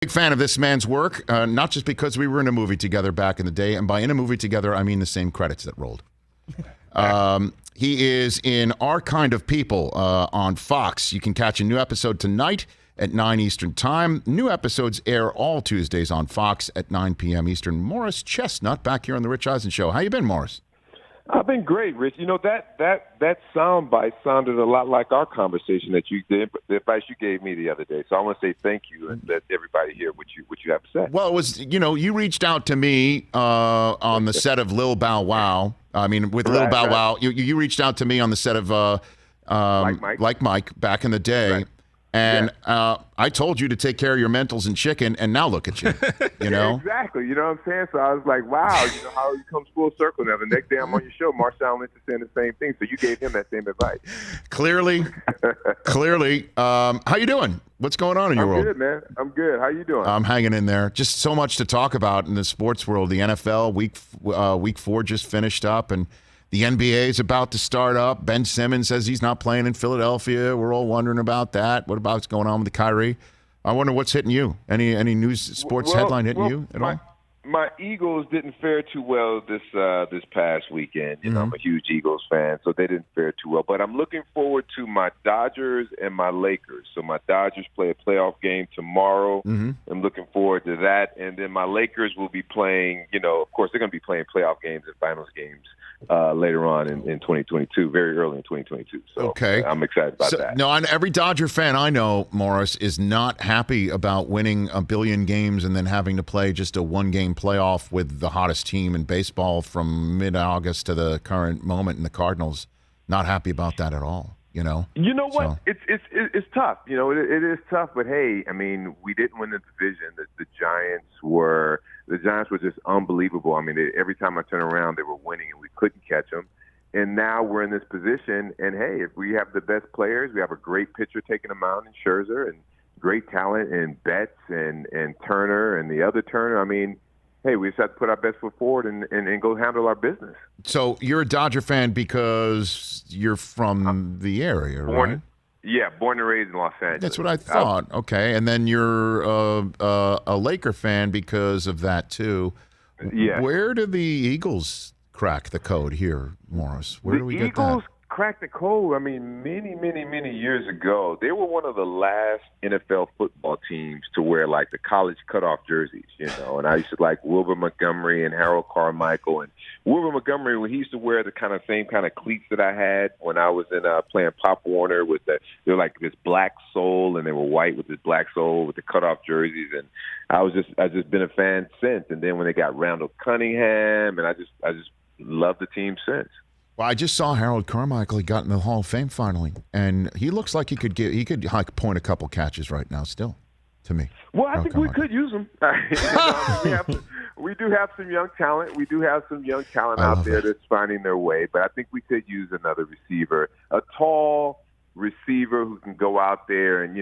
Big fan of this man's work, not just because we were in a movie together back in the day, and by in a movie together, I mean the same credits that rolled. He is in Our Kind of People on Fox. You can catch a new episode tonight at 9 Eastern Time. New episodes air all Tuesdays on Fox at 9 p.m. Eastern. Morris Chestnut back here on the Rich Eisen Show. How you been, Morris? I've been great, Rich. You know, that sound bite sounded a lot like our conversation that you did, the advice you gave me the other day. So I want to say thank you and let everybody hear what you have to say. Well, it was, you reached out to me on the set of Lil Bow Wow. I mean, with Lil Bow Wow, you reached out to me on the set of Like Mike back in the day. Right. And I told you to take care of your mentals and chicken, and now look at you, you know? Exactly. You know what I'm saying? So I was like, wow, you know how it comes full circle now. The next day I'm on your show, Marshawn Lynch is saying the same thing. So you gave him that same advice. Clearly. How you doing? What's going on in your world? I'm good, man. I'm good. How you doing? I'm hanging in there. Just so much to talk about in the sports world. The NFL, week 4 just finished up, and the NBA is about to start up. Ben Simmons says he's not playing in Philadelphia. We're all wondering about that. What about what's going on with the Kyrie? I wonder what's hitting you. Any news sports headline hitting you at all? My Eagles didn't fare too well this past weekend. You know, I'm a huge Eagles fan, so they didn't fare too well. But I'm looking forward to my Dodgers and my Lakers. So my Dodgers play a playoff game tomorrow. I'm looking forward to that. And then my Lakers will be playing, of course, they're going to be playing playoff games and finals games later on in 2022, very early in 2022. So okay. I'm excited about that. No, every Dodger fan I know, Morris, is not happy about winning a billion games and then having to play just a one-game playoff with the hottest team in baseball from mid-August to the current moment in the Cardinals. Not happy about that at all. You know what? So. It's tough. It is tough. But hey, I mean, we didn't win the division. The Giants were just unbelievable. I mean, every time I turn around, they were winning, and we couldn't catch them. And now we're in this position. And hey, if we have the best players, we have a great pitcher taking them out in Scherzer, and great talent in Betts and Turner and the other Turner. I mean, hey, we just have to put our best foot forward and go handle our business. So you're a Dodger fan because you're from the area, right? Yeah, born and raised in Los Angeles. That's what I thought. Okay, and then you're a Laker fan because of that too. Yeah. Where do the Eagles crack the code here, Morris? Where do we get that? The Eagles cracked the code, I mean, many years ago. They were one of the last NFL football teams to wear, like, the college cutoff jerseys, and I used to like Wilbur Montgomery and Harold Carmichael. And Wilbur Montgomery, when he used to wear the same kind of cleats that I had when I was in playing Pop Warner, they were like this black sole, and they were white with this black sole with the cutoff jerseys. And I've just been a fan since. And then when they got Randall Cunningham, and I just loved the team since. Well, I just saw Harold Carmichael. He got in the Hall of Fame finally, and he looks like he could like point a couple catches right now still, to me. Well, I think we could use him. We do have some young talent. We do have some young talent out there that's finding their way, but I think we could use another receiver, a tall receiver who can go out there and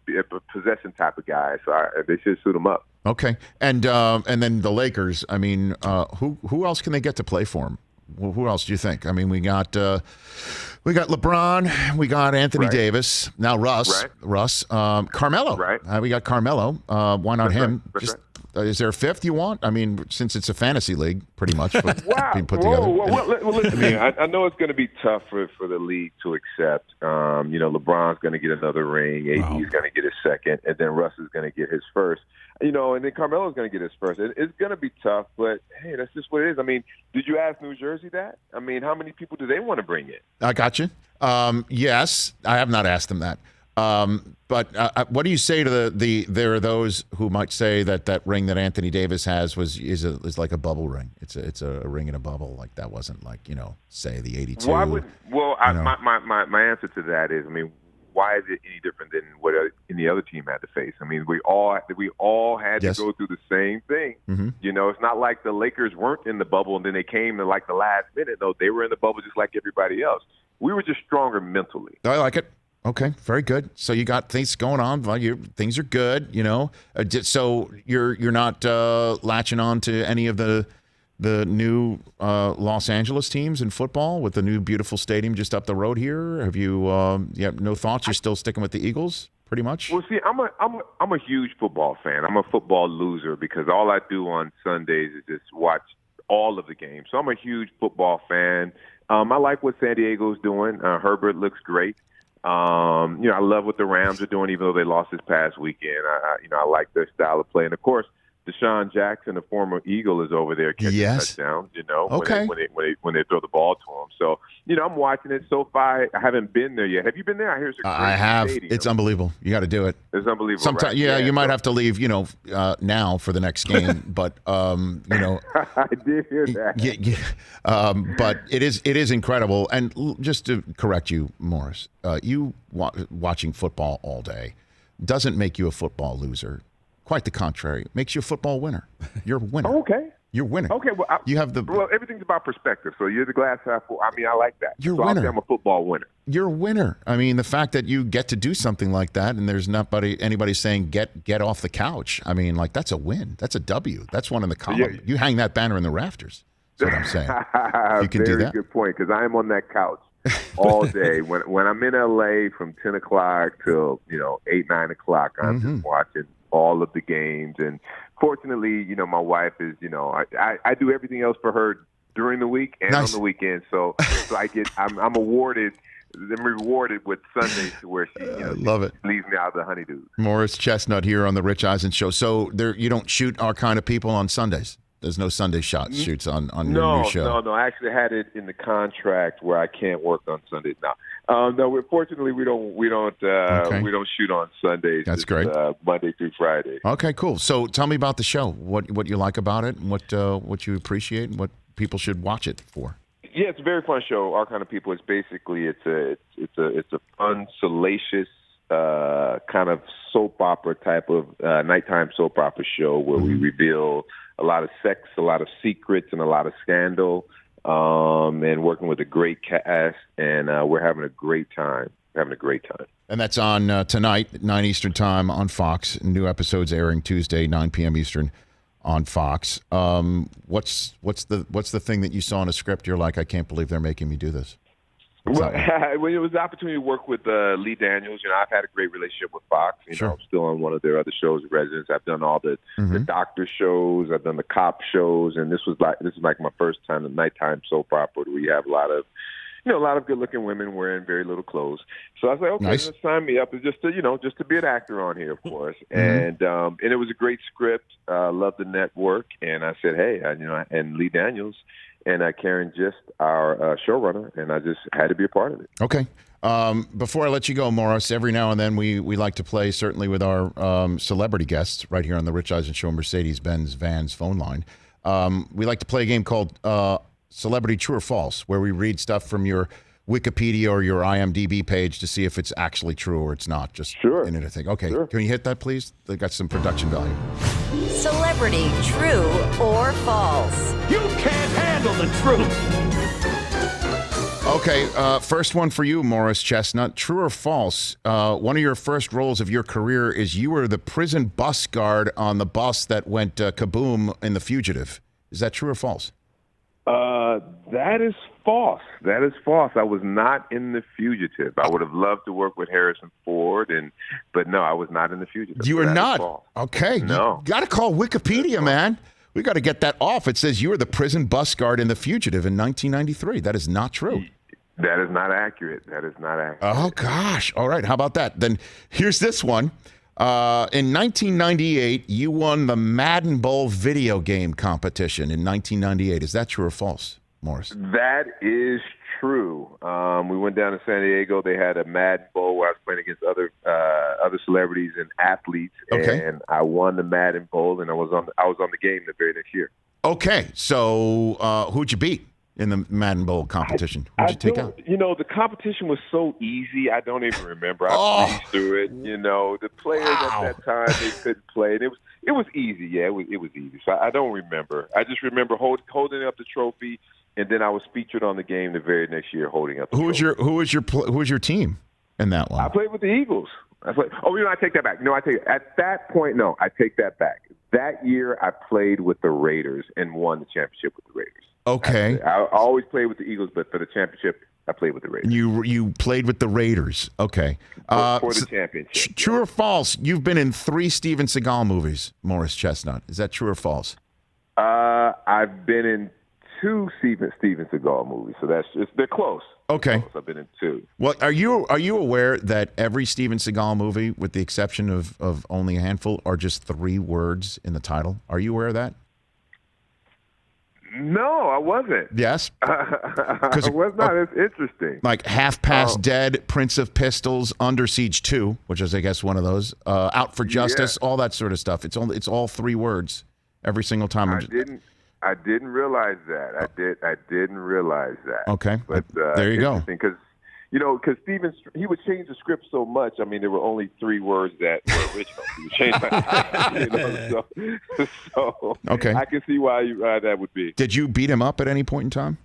be a possession type of guy. So they should suit him up. Okay, and then the Lakers. I mean, who else can they get to play for him? Well, who else do you think? I mean, we got LeBron, we got Anthony Davis, now Russ, Carmelo. Right. We got Carmelo. Why not him? Is there a fifth you want? I mean, since it's a fantasy league, pretty much being put together. Well, listen, I know it's going to be tough for the league to accept. LeBron's going to get another ring. AD is going to get his second, and then Russ is going to get his first. And then Carmelo's going to get his first. It's going to be tough, but hey, that's just what it is. I mean, did you ask New Jersey that? I mean, how many people do they want to bring in? I got you. Yes, I have not asked them that. But what do you say to there are those who might say that ring that Anthony Davis has is like a bubble ring. It's a ring in a bubble. Like that wasn't like, say the 82. My answer to that is, I mean, why is it any different than what any other team had to face? I mean, we all had to go through the same thing. Mm-hmm. It's not like the Lakers weren't in the bubble and then they came to like the last minute. No, they were in the bubble just like everybody else. We were just stronger mentally. I like it. Okay, very good. So you got things going on. Things are good, So you're not latching on to any of the new Los Angeles teams in football with the new beautiful stadium just up the road here. Have you? No thoughts. You're still sticking with the Eagles? pretty much? Well, see, I'm a huge football fan. I'm a football loser because all I do on Sundays is just watch all of the games. So I'm a huge football fan. I like what San Diego's doing. Herbert looks great. I love what the Rams are doing, even though they lost this past weekend. I like their style of play, and of course, Deshaun Jackson, a former Eagle, is over there catching touchdowns. Okay. When they throw the ball to him. So I'm watching it. So far, I haven't been there yet. Have you been there? I hear it's a great I have. stadium. It's unbelievable. You got to do it. It's unbelievable. Sometimes, right? you might have to leave. Now for the next game, but I did hear that. But it is incredible. And just to correct you, Morris, you watching football all day doesn't make you a football loser. Quite the contrary. It makes you a football winner. You're a winner. Okay. You're winning. Okay. Well, you have everything's about perspective. So you're the glass half full. I mean, I like that. You're a winner. winner. I'll say I'm a football winner. You're a winner. I mean, the fact that you get to do something like that, and there's anybody saying get off the couch. I mean, like that's a win. That's a W. That's one in the column. Yeah. You hang that banner in the rafters. That's what I'm saying. You can do that. Very good point, because I am on that couch all day. when I'm in LA from 10 o'clock till 8, 9 o'clock, I'm just watching all of the games. And fortunately, my wife is, I do everything else for her during the week and on the weekend. So I'm rewarded with Sundays to where she, love it. Leaves me out of the honeydew. Morris Chestnut here on the Rich Eisen Show. So you don't shoot our kind of people on Sundays. There's no Sunday shoots on your new show. No. I actually had it in the contract where I can't work on Sundays now. Fortunately, we don't shoot on Sundays. That's great. Monday through Friday. Okay, cool. So tell me about the show. What you like about it, and what you appreciate, and what people should watch it for. Yeah, it's a very fun show. Our Kind of People. It's basically it's a fun, salacious kind of soap opera type of nighttime soap opera show where we reveal a lot of sex, a lot of secrets, and a lot of scandal, and working with a great cast, and we're having a great time. And that's on tonight, 9 Eastern time on Fox. New episodes airing Tuesday, 9 p.m. Eastern on Fox. What's the thing that you saw in a script you're like, I can't believe they're making me do this? Well, it was an opportunity to work with Lee Daniels. I've had a great relationship with Fox. I'm still on one of their other shows, Residence. I've done all the doctor shows. I've done the cop shows, and this is like my first time at nighttime soap opera where you have a lot of good-looking women wearing very little clothes. So I was like, okay, nice. Sign me up. It's just to be an actor on here, of course. And it was a great script. Loved the network, and I said, hey, and Lee Daniels and Karen Gist, our showrunner, and I just had to be a part of it. Okay. Before I let you go, Morris, every now and then we like to play, certainly with our celebrity guests right here on the Rich Eisen Show, Mercedes-Benz Vans phone line. We like to play a game called Celebrity True or False, where we read stuff from your Wikipedia or your IMDb page to see if it's actually true or it's not. Just in it, I think. Okay, Can you hit that, please? They got some production value. Celebrity True or False? You can't handle the truth. Okay, first one for you, Morris Chestnut. True or false? One of your first roles of your career is you were the prison bus guard on the bus that went kaboom in The Fugitive. Is that true or false? That is false. That is false. I was not in The Fugitive. I would have loved to work with Harrison Ford, but no, I was not in The Fugitive. You were not? False. Okay. No. You got to call Wikipedia, man. We got to get that off. It says you were the prison bus guard in The Fugitive in 1993. That is not true. That is not accurate. Oh, gosh. All right. How about that? Then here's this one. In 1998, you won the Madden Bowl video game competition in 1998. Is that true or false, Morris? That is true. We went down to San Diego. They had a Madden Bowl where I was playing against other celebrities and athletes, and I won the Madden Bowl, and I was on the game the very next year. Okay, so who'd you beat in the Madden Bowl competition? Who'd you take out? The competition was so easy, I don't even remember. I breezed through it. The players at that time, they couldn't play. And it was easy. Yeah, it was easy. So I don't remember. I just remember holding up the trophy, and then I was featured on the game the very next year holding up the trophy. Who was your team in that one? I played with the Eagles. I take that back. No, at that point, no, I take that back. That year, I played with the Raiders and won the championship with the Raiders. Okay. I always played with the Eagles, but for the championship, I played with the Raiders. You played with the Raiders. Okay. For the championship. True or false? You've been in 3 Steven Seagal movies, Morris Chestnut. Is that true or false? I've been in 2 Steven Seagal movies, so they're close. Okay. Close. I've been in 2. Well, are you aware that every Steven Seagal movie, with the exception of only a handful, are just 3 words in the title? Are you aware of that? No, I wasn't. Yes. I was not. It's interesting. Like Half Past Dead, Prince of Pistols, Under Siege 2, which is, I guess, one of those. Out for Justice, all that sort of stuff. It's all 3 words every single time. I didn't realize that. I didn't realize that. Okay, but there you go. Because Steven, he would change the script so much. I mean, there were only 3 words that were original. He would change so okay. I can see why that would be. Did you beat him up at any point in time?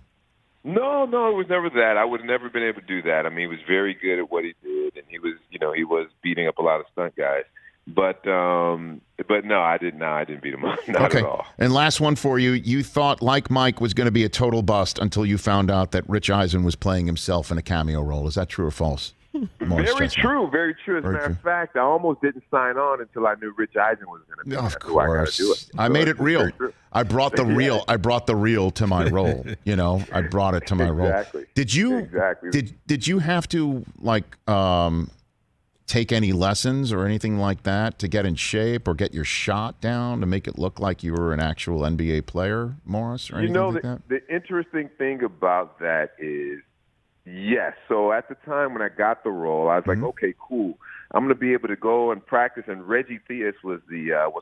No, it was never that. I would have never been able to do that. I mean, he was very good at what he did, and he was beating up a lot of stunt guys. But no, I didn't beat him up. Not at all. And last one for you. You thought Like Mike was going to be a total bust until you found out that Rich Eisen was playing himself in a cameo role. Is that true or false? Very true. Very true. As a matter of fact, I almost didn't sign on until I knew Rich Eisen was going to be. Of course. I made it real. I brought the real. I brought the real to my role. I brought it to my role. Exactly. Did you? Exactly. Did you have to take any lessons or anything like that to get in shape or get your shot down to make it look like you were an actual NBA player, Morris, or anything like that? The interesting thing about that is, yes. So at the time when I got the role, I was like, okay, cool. I'm going to be able to go and practice. And Reggie Theus was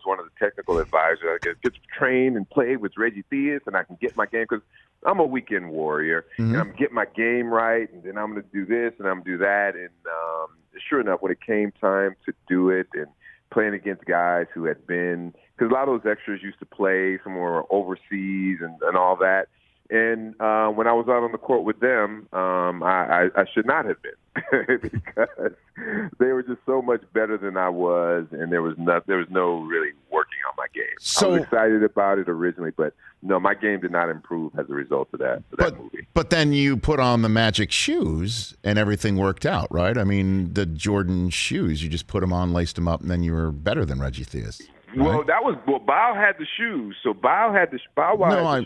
one of the technical advisors. I get to train and play with Reggie Theus, and I can get my game because I'm a weekend warrior, and I'm getting my game right, and then I'm going to do this and I'm going to do that. And sure enough, when it came time to do it and playing against guys who had been, because a lot of those extras used to play, some were overseas and all that. And when I was out on the court with them, I should not have been because they were just so much better than I was, and there was no really working on my game. I was excited about it originally, but no, my game did not improve as a result of that movie. But then you put on the magic shoes, and everything worked out, right? I mean, the Jordan shoes, you just put them on, laced them up, and then you were better than Reggie Theus. Right? Well, Bow had the shoes, so Bow had the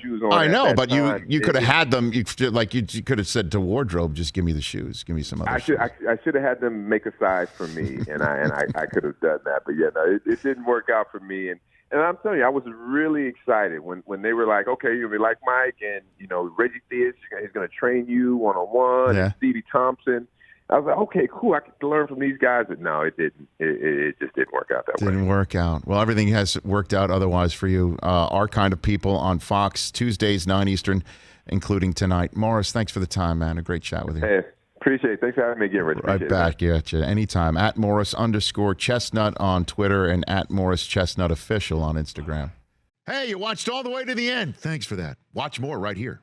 shoes on. I know, but time. you could have had them. You could have said to wardrobe, "Just give me the shoes, give me some other." shoes. I should have had them make a size for me, and I could have done that. But yeah, no, it didn't work out for me. And I'm telling you, I was really excited when they were like, "Okay, you'll be like Mike, and Reggie Theus, he's going to train you 1-on-1." Yeah. And Stevie Thompson. I was like, okay, cool. I could learn from these guys, but no, it didn't. It just didn't work out that way. Didn't work out. Well, everything has worked out otherwise for you. Our Kind of People on Fox, Tuesdays, 9 Eastern, including tonight. Morris, thanks for the time, man. A great chat with you. Hey, appreciate it. Thanks for having me again, Rich. Right back at you. Anytime. At Morris_Chestnut on Twitter and at Morris Chestnut Official on Instagram. Hey, you watched all the way to the end. Thanks for that. Watch more right here.